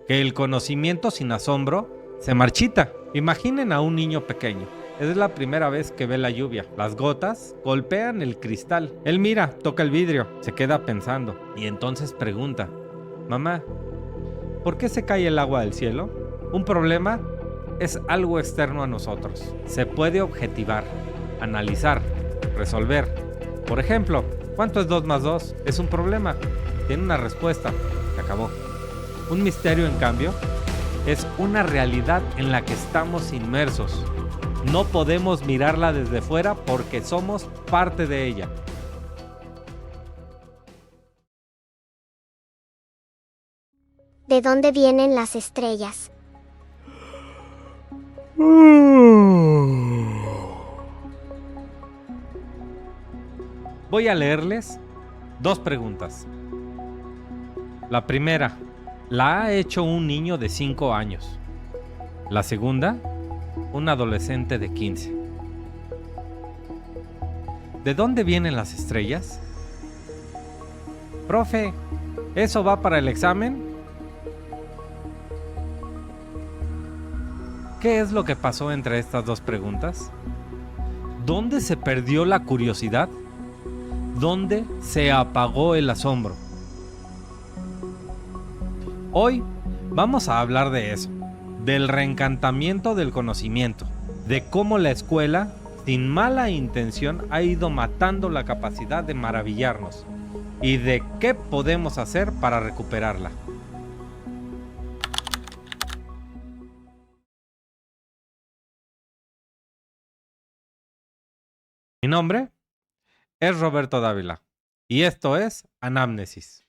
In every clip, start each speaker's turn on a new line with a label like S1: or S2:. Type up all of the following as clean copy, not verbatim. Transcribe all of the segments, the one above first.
S1: que el conocimiento sin asombro se marchita. Imaginen a un niño pequeño. Es la primera vez que ve la lluvia. Las gotas golpean el cristal. Él mira, toca el vidrio, se queda pensando y entonces pregunta: mamá, ¿por qué se cae el agua del cielo? Un problema es algo externo a nosotros. Se puede objetivar, analizar, resolver. Por ejemplo, ¿cuánto es 2 más 2? Es un problema. Tiene una respuesta. Se acabó. Un misterio, en cambio, es una realidad en la que estamos inmersos. No podemos mirarla desde fuera porque somos parte de ella.
S2: ¿De dónde vienen las estrellas?
S1: Voy a leerles 2 preguntas. La primera, la ha hecho un niño de 5 años. La segunda, un adolescente de 15. ¿De dónde vienen las estrellas? Profe, ¿eso va para el examen? ¿Qué es lo que pasó entre estas 2 preguntas? ¿Dónde se perdió la curiosidad? ¿Dónde se apagó el asombro? Hoy vamos a hablar de eso, del reencantamiento del conocimiento, de cómo la escuela, sin mala intención, ha ido matando la capacidad de maravillarnos y de qué podemos hacer para recuperarla. Mi nombre es Roberto Dávila y esto es Anamnesis,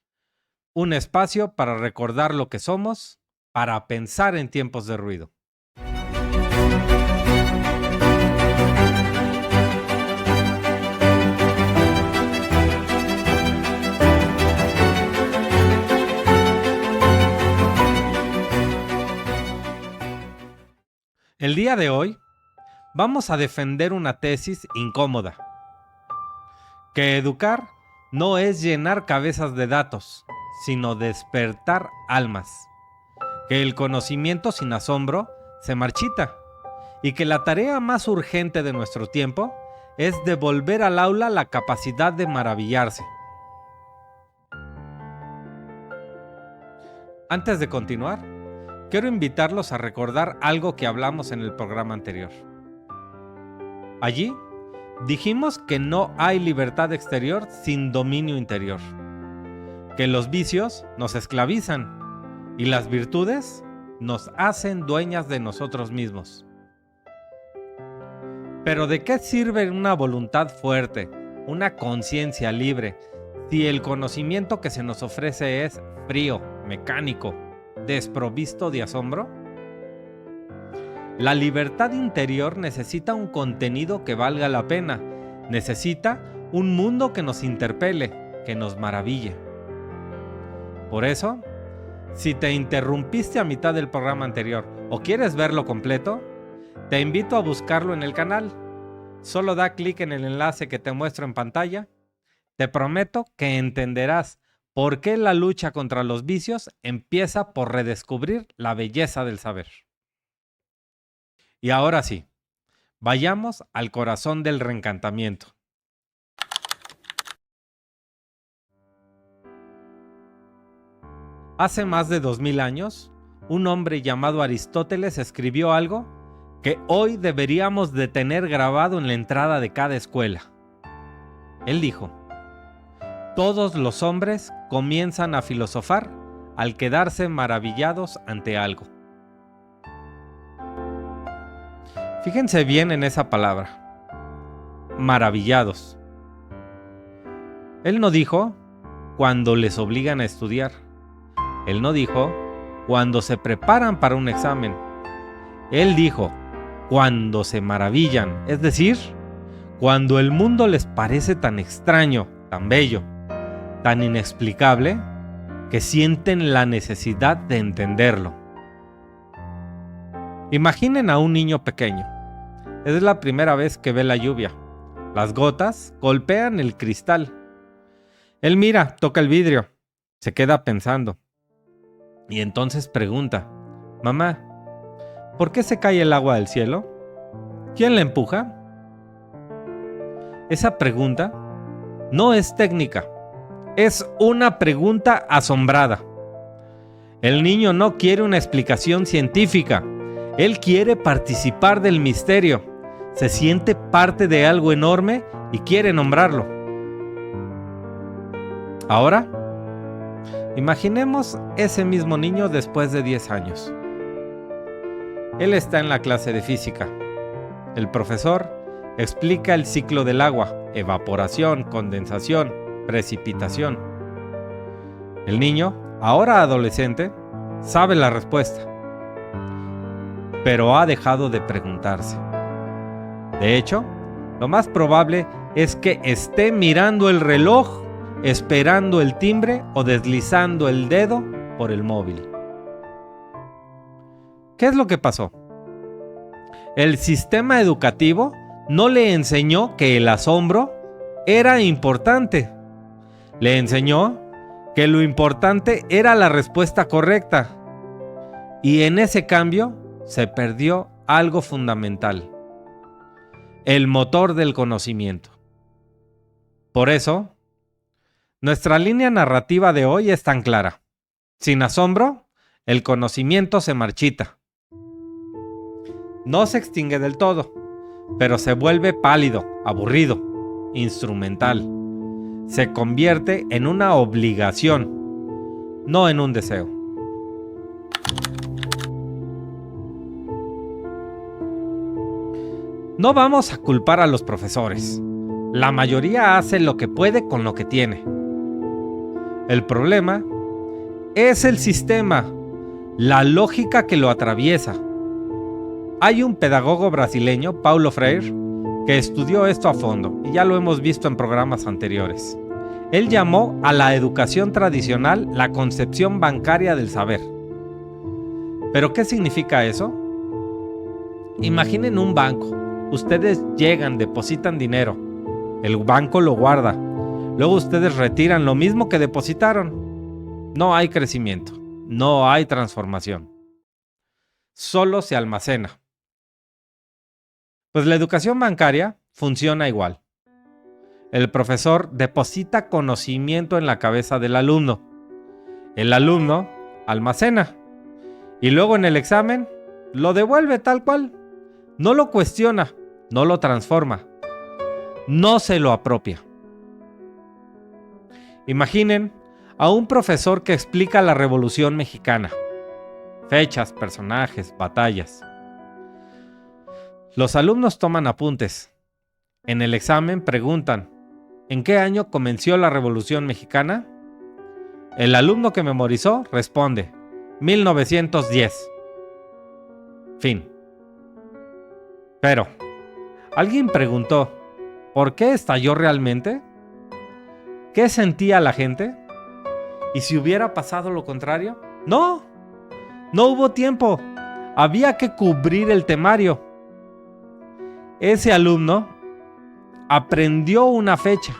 S1: un espacio para recordar lo que somos, para pensar en tiempos de ruido. El día de hoy vamos a defender una tesis incómoda, que educar no es llenar cabezas de datos, sino despertar almas, que el conocimiento sin asombro se marchita y que la tarea más urgente de nuestro tiempo es devolver al aula la capacidad de maravillarse. Antes de continuar, quiero invitarlos a recordar algo que hablamos en el programa anterior. Allí dijimos que no hay libertad exterior sin dominio interior, que los vicios nos esclavizan y las virtudes nos hacen dueñas de nosotros mismos. Pero ¿de qué sirve una voluntad fuerte, una conciencia libre, si el conocimiento que se nos ofrece es frío, mecánico, desprovisto de asombro? La libertad interior necesita un contenido que valga la pena, necesita un mundo que nos interpele, que nos maraville. Por eso, si te interrumpiste a mitad del programa anterior o quieres verlo completo, te invito a buscarlo en el canal. Solo da clic en el enlace que te muestro en pantalla. Te prometo que entenderás por qué la lucha contra los vicios empieza por redescubrir la belleza del saber. Y ahora sí, vayamos al corazón del reencantamiento. Hace más de 2000 años, un hombre llamado Aristóteles escribió algo que hoy deberíamos de tener grabado en la entrada de cada escuela. Él dijo: todos los hombres comienzan a filosofar al quedarse maravillados ante algo. Fíjense bien en esa palabra, maravillados. Él no dijo cuando les obligan a estudiar. Él no dijo cuando se preparan para un examen. Él dijo cuando se maravillan, es decir, cuando el mundo les parece tan extraño, tan bello, tan inexplicable, que sienten la necesidad de entenderlo. Imaginen a un niño pequeño. Es la primera vez que ve la lluvia. Las gotas golpean el cristal. Él mira, toca el vidrio, se queda pensando. Y entonces pregunta: mamá, ¿por qué se cae el agua del cielo? ¿Quién la empuja? Esa pregunta no es técnica, es una pregunta asombrada. El niño no quiere una explicación científica, él quiere participar del misterio, se siente parte de algo enorme y quiere nombrarlo. Ahora, imaginemos ese mismo niño después de 10 años. Él está en la clase de física. El profesor explica el ciclo del agua: evaporación, condensación, precipitación. El niño, ahora adolescente, sabe la respuesta, pero ha dejado de preguntarse. De hecho, lo más probable es que esté mirando el reloj, esperando el timbre o deslizando el dedo por el móvil. ¿Qué es lo que pasó? El sistema educativo no le enseñó que el asombro era importante. Le enseñó que lo importante era la respuesta correcta. Y en ese cambio se perdió algo fundamental: el motor del conocimiento. Por eso, nuestra línea narrativa de hoy es tan clara. Sin asombro, el conocimiento se marchita. No se extingue del todo, pero se vuelve pálido, aburrido, instrumental. Se convierte en una obligación, no en un deseo. No vamos a culpar a los profesores. La mayoría hace lo que puede con lo que tiene. El problema es el sistema, la lógica que lo atraviesa. Hay un pedagogo brasileño, Paulo Freire, que estudió esto a fondo y ya lo hemos visto en programas anteriores. Él llamó a la educación tradicional la concepción bancaria del saber. ¿Pero qué significa eso? Imaginen un banco. Ustedes llegan, depositan dinero, el banco lo guarda, luego ustedes retiran lo mismo que depositaron. No hay crecimiento, no hay transformación, solo se almacena. Pues la educación bancaria funciona igual. El profesor deposita conocimiento en la cabeza del alumno. El alumno almacena y luego en el examen lo devuelve tal cual. No lo cuestiona, no lo transforma, no se lo apropia. Imaginen a un profesor que explica la Revolución Mexicana. Fechas, personajes, batallas. Los alumnos toman apuntes. En el examen preguntan: ¿en qué año comenzó la Revolución Mexicana? El alumno que memorizó responde: 1910. Fin. Pero, ¿alguien preguntó por qué estalló realmente? ¿Qué sentía la gente? ¿Y si hubiera pasado lo contrario? No hubo tiempo. Había que cubrir el temario. Ese alumno aprendió una fecha,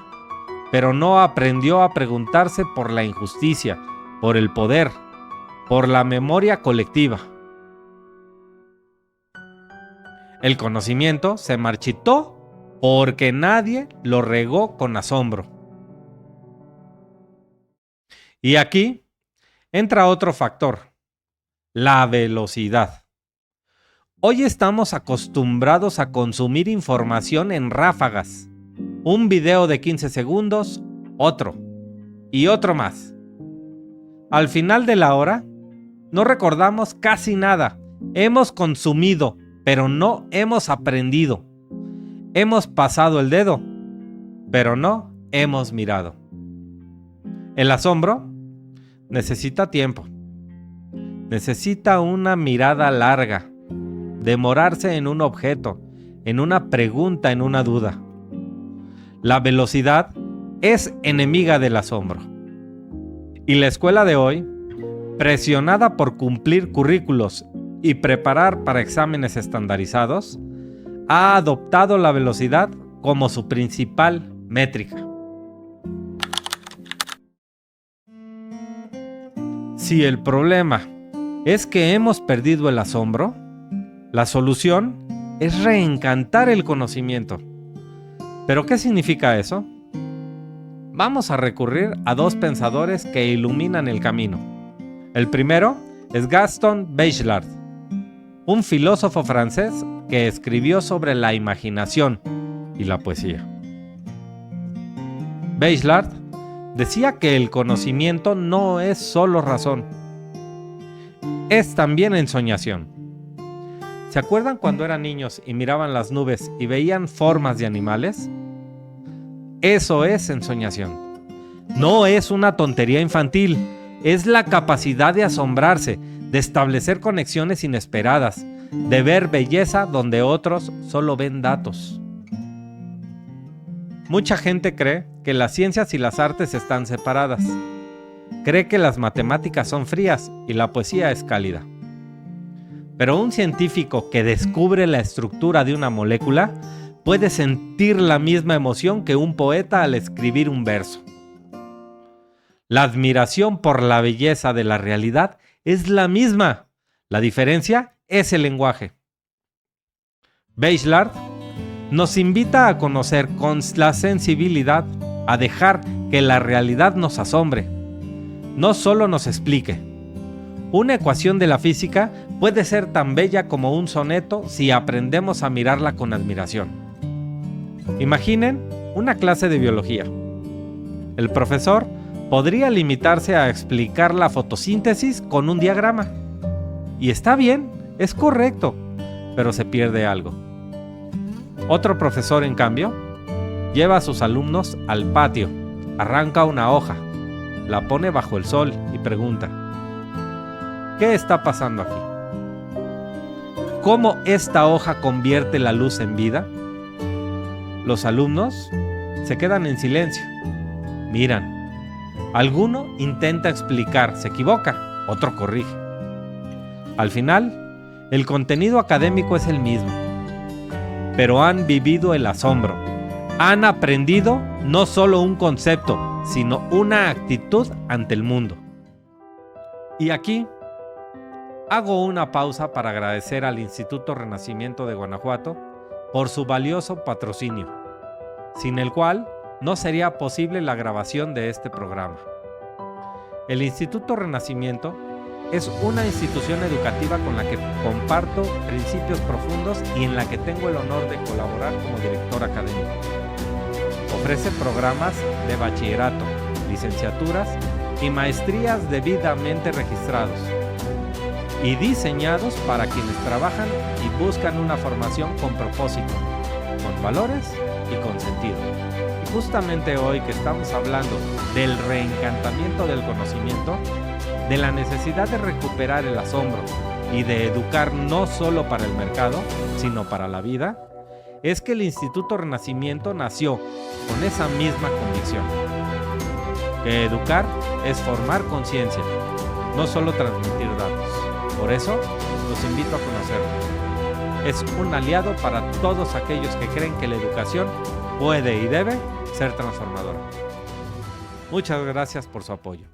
S1: pero no aprendió a preguntarse por la injusticia, por el poder, por la memoria colectiva. El conocimiento se marchitó porque nadie lo regó con asombro. Y aquí entra otro factor: la velocidad. Hoy estamos acostumbrados a consumir información en ráfagas. Un video de 15 segundos, otro y otro más. Al final de la hora, no recordamos casi nada. Hemos consumido, pero no hemos aprendido. Hemos pasado el dedo, pero no hemos mirado. El asombro necesita tiempo. Necesita una mirada larga. Demorarse en un objeto, en una pregunta, en una duda. La velocidad es enemiga del asombro. Y la escuela de hoy, presionada por cumplir currículos y preparar para exámenes estandarizados, ha adoptado la velocidad como su principal métrica. Si el problema es que hemos perdido el asombro, la solución es reencantar el conocimiento. ¿Pero qué significa eso? Vamos a recurrir a dos pensadores que iluminan el camino. El primero es Gaston Bachelard, un filósofo francés que escribió sobre la imaginación y la poesía. Bachelard decía que el conocimiento no es solo razón, es también ensoñación. ¿Se acuerdan cuando eran niños y miraban las nubes y veían formas de animales? Eso es ensoñación. No es una tontería infantil, es la capacidad de asombrarse, de establecer conexiones inesperadas, de ver belleza donde otros solo ven datos. Mucha gente cree que las ciencias y las artes están separadas. Cree que las matemáticas son frías y la poesía es cálida. Pero un científico que descubre la estructura de una molécula puede sentir la misma emoción que un poeta al escribir un verso. La admiración por la belleza de la realidad es la misma. La diferencia es el lenguaje. Bachelard nos invita a conocer con la sensibilidad, a dejar que la realidad nos asombre, no solo nos explique. Una ecuación de la física puede ser tan bella como un soneto si aprendemos a mirarla con admiración. Imaginen una clase de biología. El profesor podría limitarse a explicar la fotosíntesis con un diagrama. Y está bien, es correcto, pero se pierde algo. Otro profesor, en cambio, lleva a sus alumnos al patio, arranca una hoja, la pone bajo el sol y pregunta: ¿qué está pasando aquí? ¿Cómo esta hoja convierte la luz en vida? Los alumnos se quedan en silencio, miran. Alguno intenta explicar, se equivoca, otro corrige. Al final, el contenido académico es el mismo, pero han vivido el asombro. Han aprendido no solo un concepto, sino una actitud ante el mundo. Y aquí hago una pausa para agradecer al Instituto Renacimiento de Guanajuato por su valioso patrocinio, sin el cual no sería posible la grabación de este programa. El Instituto Renacimiento es una institución educativa con la que comparto principios profundos y en la que tengo el honor de colaborar como director académico. Ofrece programas de bachillerato, licenciaturas y maestrías debidamente registrados y diseñados para quienes trabajan y buscan una formación con propósito, con valores y con sentido. Y justamente hoy que estamos hablando del reencantamiento del conocimiento, de la necesidad de recuperar el asombro y de educar no solo para el mercado, sino para la vida, es que el Instituto Renacimiento nació con esa misma convicción. Que educar es formar conciencia, no solo transmitir datos. Por eso, los invito a conocerlo. Es un aliado para todos aquellos que creen que la educación puede y debe ser transformadora. Muchas gracias por su apoyo.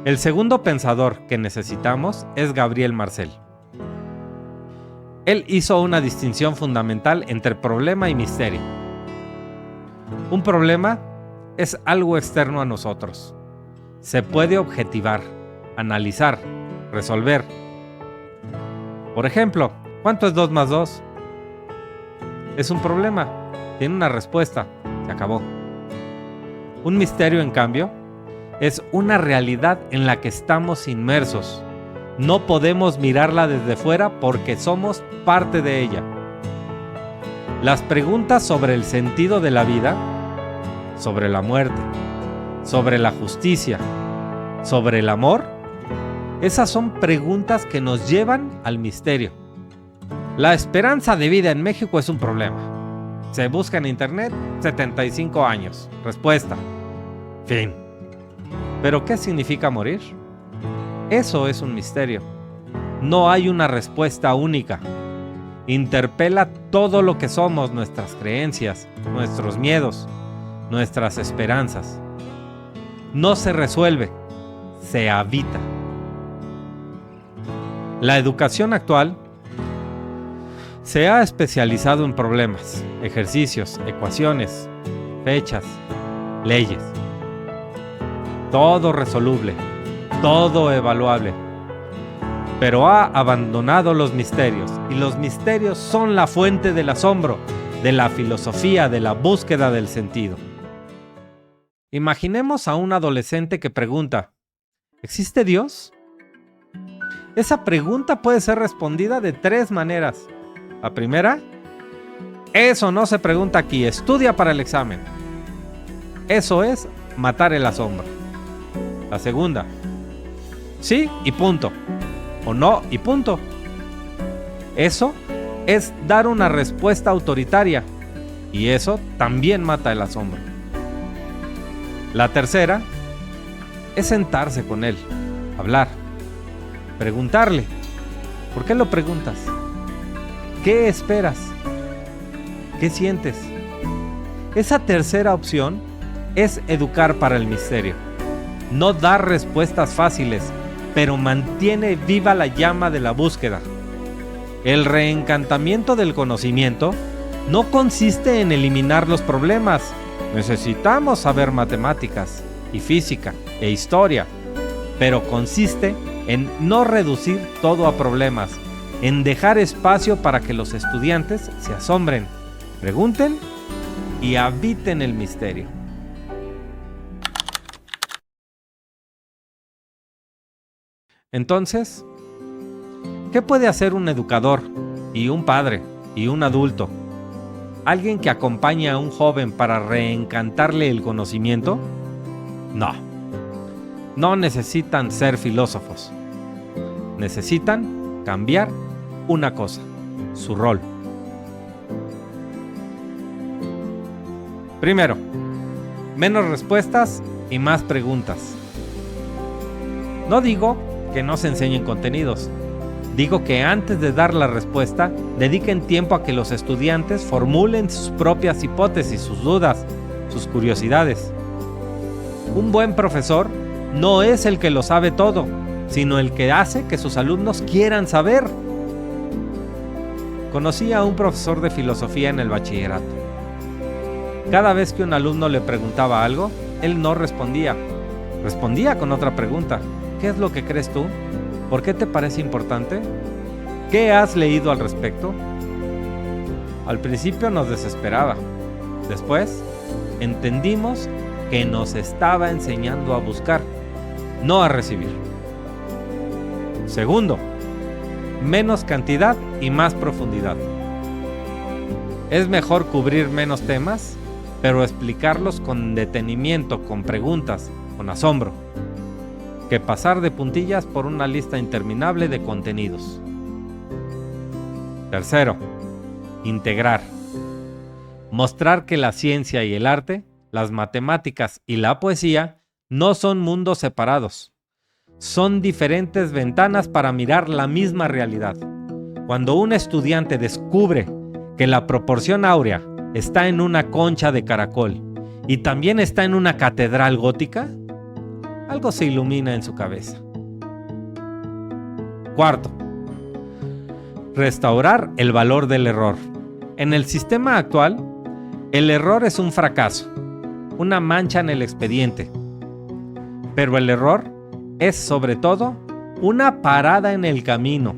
S1: El segundo pensador que necesitamos es Gabriel Marcel. Él hizo una distinción fundamental entre problema y misterio. Un problema es algo externo a nosotros. Se puede objetivar, analizar, resolver. Por ejemplo, ¿cuánto es 2 más 2? Es un problema, tiene una respuesta, se acabó. Un misterio, en cambio, es una realidad en la que estamos inmersos. No podemos mirarla desde fuera porque somos parte de ella. Las preguntas sobre el sentido de la vida, sobre la muerte, sobre la justicia, sobre el amor, esas son preguntas que nos llevan al misterio. La esperanza de vida en México es un problema. Se busca en internet 75 años. Respuesta: fin. ¿Pero qué significa morir? Eso es un misterio. No hay una respuesta única. Interpela todo lo que somos, nuestras creencias, nuestros miedos, nuestras esperanzas. no se resuelve, se habita. La educación actual se ha especializado en problemas, ejercicios, ecuaciones, fechas, leyes. Todo resoluble, todo evaluable. Pero ha abandonado los misterios, y los misterios son la fuente del asombro, de la filosofía, de la búsqueda del sentido. Imaginemos a un adolescente que pregunta: ¿existe Dios? Esa pregunta puede ser respondida de 3 maneras. La primera: eso no se pregunta aquí, estudia para el examen. Eso es matar el asombro. La segunda: sí y punto. O no y punto. Eso es dar una respuesta autoritaria, y eso también mata el asombro. La tercera es sentarse con él, hablar, preguntarle: ¿por qué lo preguntas? ¿Qué esperas? ¿Qué sientes? Esa tercera opción es educar para el misterio. No dar respuestas fáciles, pero mantiene viva la llama de la búsqueda. El reencantamiento del conocimiento no consiste en eliminar los problemas. Necesitamos saber matemáticas y física e historia, pero consiste en no reducir todo a problemas, en dejar espacio para que los estudiantes se asombren, pregunten y habiten el misterio. Entonces, ¿qué puede hacer un educador y un padre y un adulto? ¿Alguien que acompaña a un joven para reencantarle el conocimiento? No necesitan ser filósofos. Necesitan cambiar una cosa: su rol. Primero, menos respuestas y más preguntas. No digo que no se enseñen contenidos. Digo que antes de dar la respuesta, dediquen tiempo a que los estudiantes formulen sus propias hipótesis, sus dudas, sus curiosidades. Un buen profesor no es el que lo sabe todo, sino el que hace que sus alumnos quieran saber. Conocí a un profesor de filosofía en el bachillerato. Cada vez que un alumno le preguntaba algo, él no respondía. Respondía con otra pregunta: ¿qué es lo que crees tú? ¿Por qué te parece importante? ¿Qué has leído al respecto? Al principio nos desesperaba. Después, entendimos que nos estaba enseñando a buscar, no a recibir. Segundo, menos cantidad y más profundidad. Es mejor cubrir menos temas, pero explicarlos con detenimiento, con preguntas, con asombro, que pasar de puntillas por una lista interminable de contenidos. Tercero, integrar. Mostrar que la ciencia y el arte, las matemáticas y la poesía no son mundos separados. Son diferentes ventanas para mirar la misma realidad. Cuando un estudiante descubre que la proporción áurea está en una concha de caracol y también está en una catedral gótica, algo se ilumina en su cabeza. Cuarto, restaurar el valor del error. En el sistema actual, el error es un fracaso, una mancha en el expediente. Pero el error es, sobre todo, una parada en el camino,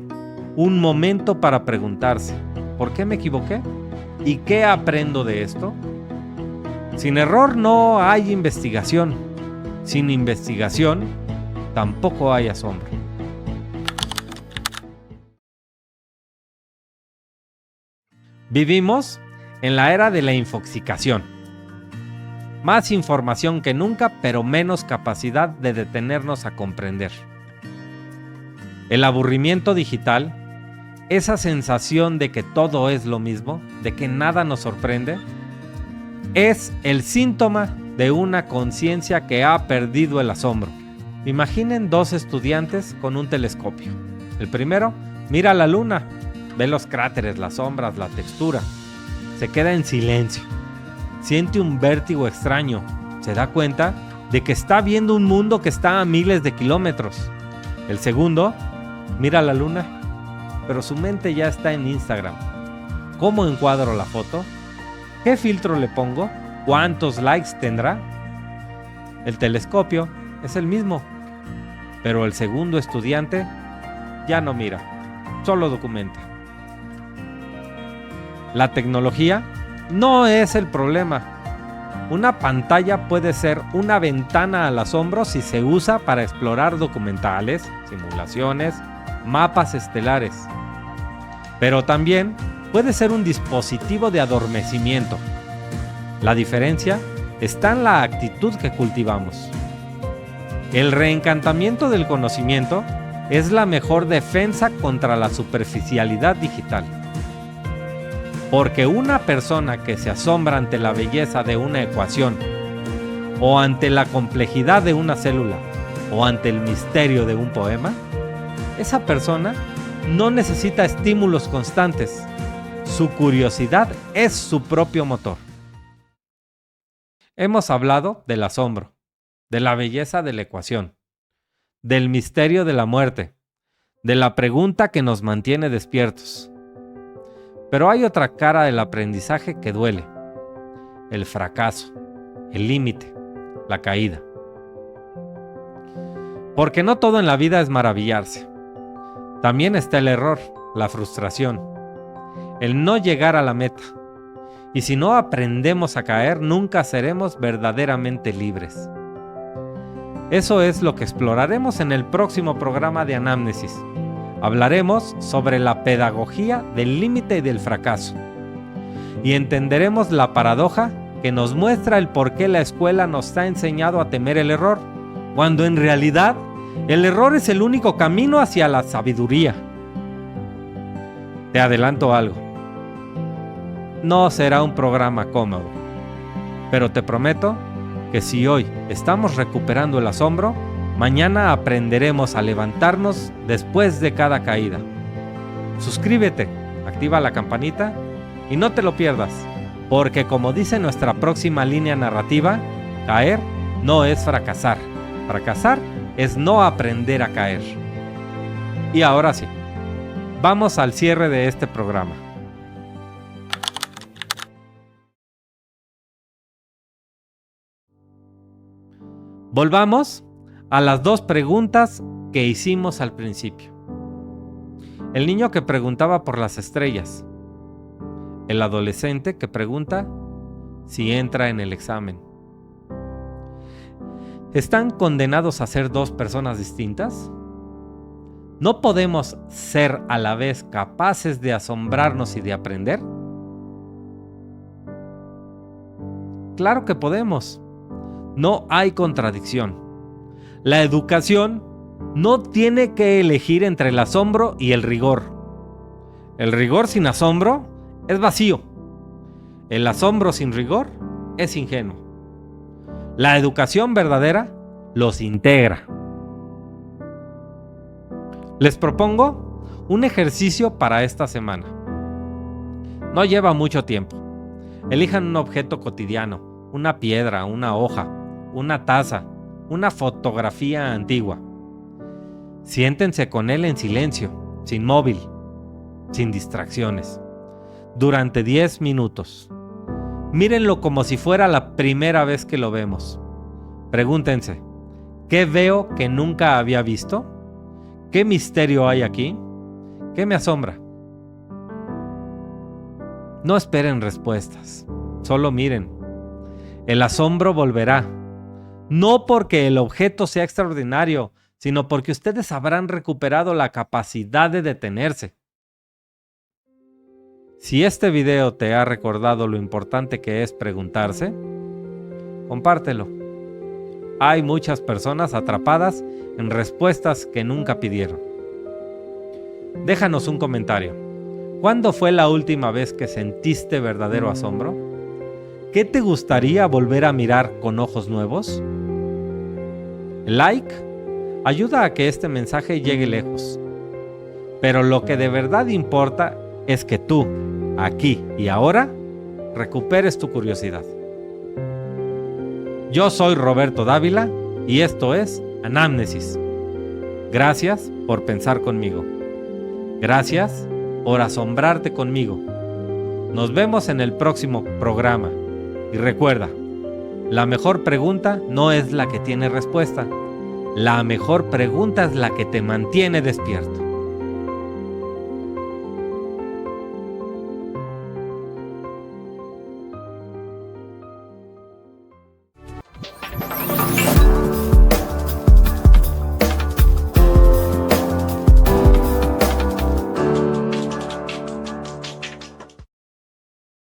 S1: un momento para preguntarse: ¿por qué me equivoqué? ¿Y qué aprendo de esto? Sin error no hay investigación. Sin investigación, tampoco hay asombro. Vivimos en la era de la infoxicación. Más información que nunca, pero menos capacidad de detenernos a comprender. El aburrimiento digital, esa sensación de que todo es lo mismo, de que nada nos sorprende, es el síntoma de una conciencia que ha perdido el asombro. Imaginen 2 estudiantes con un telescopio. El primero mira la luna, ve los cráteres, las sombras, la textura. Se queda en silencio. Siente un vértigo extraño. Se da cuenta de que está viendo un mundo que está a miles de kilómetros. El segundo mira la luna, pero su mente ya está en Instagram. ¿Cómo encuadro la foto? ¿Qué filtro le pongo? ¿Cuántos likes tendrá? El telescopio es el mismo, pero el segundo estudiante ya no mira, solo documenta. La tecnología no es el problema. Una pantalla puede ser una ventana al asombro si se usa para explorar documentales, simulaciones, mapas estelares. Pero también puede ser un dispositivo de adormecimiento. La diferencia está en la actitud que cultivamos. El reencantamiento del conocimiento es la mejor defensa contra la superficialidad digital. Porque una persona que se asombra ante la belleza de una ecuación, o ante la complejidad de una célula, o ante el misterio de un poema, esa persona no necesita estímulos constantes. Su curiosidad es su propio motor. Hemos hablado del asombro, de la belleza de la ecuación, del misterio de la muerte, de la pregunta que nos mantiene despiertos. Pero hay otra cara del aprendizaje que duele: el fracaso, el límite, la caída. Porque no todo en la vida es maravillarse. También está el error, la frustración, el no llegar a la meta. Y si no aprendemos a caer, nunca seremos verdaderamente libres. Eso es lo que exploraremos en el próximo programa de Anamnesis. Hablaremos sobre la pedagogía del límite y del fracaso. Y entenderemos la paradoja que nos muestra el por qué la escuela nos ha enseñado a temer el error, cuando en realidad el error es el único camino hacia la sabiduría. Te adelanto algo. No será un programa cómodo, pero te prometo que si hoy estamos recuperando el asombro, mañana aprenderemos a levantarnos después de cada caída. Suscríbete, activa la campanita y no te lo pierdas, porque como dice nuestra próxima línea narrativa, caer no es fracasar. Fracasar es no aprender a caer. Y ahora sí, vamos al cierre de este programa. Volvamos a las dos preguntas que hicimos al principio. El niño que preguntaba por las estrellas. El adolescente que pregunta si entra en el examen. ¿Están condenados a ser dos personas distintas? ¿No podemos ser a la vez capaces de asombrarnos y de aprender? Claro que podemos. No hay contradicción. La educación no tiene que elegir entre el asombro y el rigor. El rigor sin asombro es vacío. El asombro sin rigor es ingenuo. La educación verdadera los integra. Les propongo un ejercicio para esta semana. No lleva mucho tiempo. Elijan un objeto cotidiano, una piedra, una hoja, una taza, una fotografía antigua. Siéntense con él en silencio, sin móvil, sin distracciones, durante 10 minutos. Mírenlo como si fuera la primera vez que lo vemos. Pregúntense, ¿qué veo que nunca había visto? ¿Qué misterio hay aquí? ¿Qué me asombra? No esperen respuestas, solo miren. El asombro volverá. No porque el objeto sea extraordinario, sino porque ustedes habrán recuperado la capacidad de detenerse. Si este video te ha recordado lo importante que es preguntarse, compártelo. Hay muchas personas atrapadas en respuestas que nunca pidieron. Déjanos un comentario. ¿Cuándo fue la última vez que sentiste verdadero asombro? ¿Qué te gustaría volver a mirar con ojos nuevos? El like ayuda a que este mensaje llegue lejos. Pero lo que de verdad importa es que tú, aquí y ahora, recuperes tu curiosidad. Yo soy Roberto Dávila y esto es Anamnesis. Gracias por pensar conmigo. Gracias por asombrarte conmigo. Nos vemos en el próximo programa. Y recuerda, la mejor pregunta no es la que tiene respuesta. La mejor pregunta es la que te mantiene despierto.